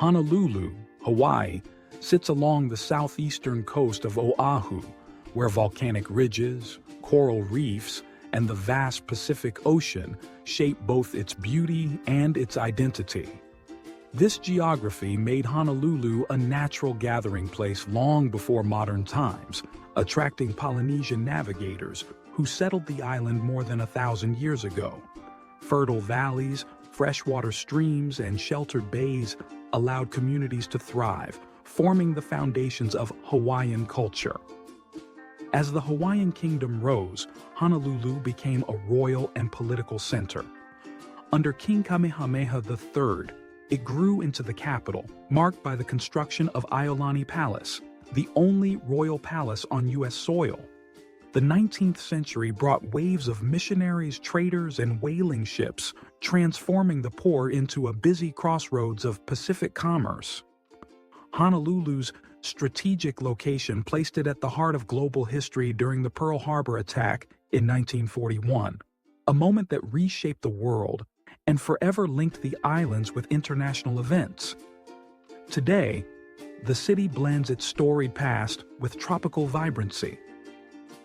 Honolulu, Hawaii, sits along the southeastern coast of Oahu, where volcanic ridges, coral reefs, and the vast Pacific Ocean shape both its beauty and its identity. This geography made Honolulu a natural gathering place long before modern times, attracting Polynesian navigators who settled the island more than 1,000 years ago. Fertile valleys, freshwater streams, and sheltered bays allowed communities to thrive, forming the foundations of Hawaiian culture. As the Hawaiian Kingdom rose, Honolulu became a royal and political center. Under King Kamehameha III, it grew into the capital, marked by the construction of Iolani Palace, the only royal palace on U.S. soil. The 19th century brought waves of missionaries, traders, and whaling ships, transforming the port into a busy crossroads of Pacific commerce. Honolulu's strategic location placed it at the heart of global history during the Pearl Harbor attack in 1941, a moment that reshaped the world and forever linked the islands with international events. Today, the city blends its storied past with tropical vibrancy.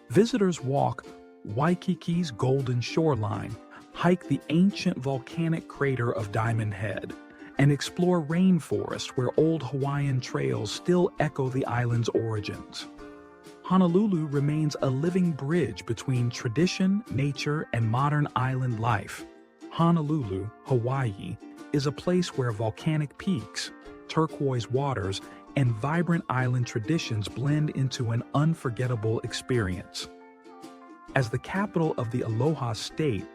Visitors walk Waikiki's golden shoreline, hike the ancient volcanic crater of Diamond Head, and explore rainforest where old Hawaiian trails still echo the island's origins. Honolulu remains a living bridge between tradition, nature, and modern island life. Honolulu, Hawaii, is a place where volcanic peaks, turquoise waters, and vibrant island traditions blend into an unforgettable experience. As the capital of the Aloha state,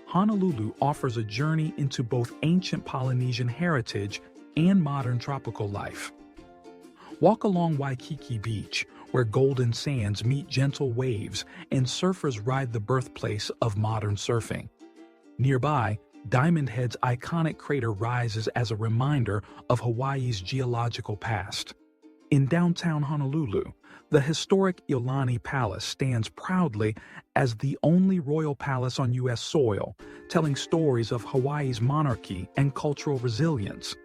Honolulu offers a journey into both ancient Polynesian heritage and modern tropical life. Walk along Waikiki Beach, where golden sands meet gentle waves and surfers ride the birthplace of modern surfing. Nearby, Diamond Head's iconic crater rises as a reminder of Hawaii's geological past. In downtown Honolulu, the historic Iolani Palace stands proudly as the only royal palace on U.S. soil, telling stories of Hawaii's monarchy and cultural resilience.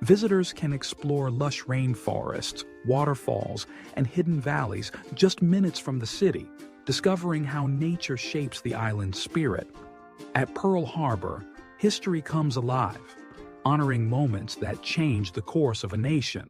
Visitors can explore lush rainforests, waterfalls, and hidden valleys just minutes from the city, discovering how nature shapes the island's spirit. At Pearl Harbor, history comes alive, honoring moments that changed the course of a nation.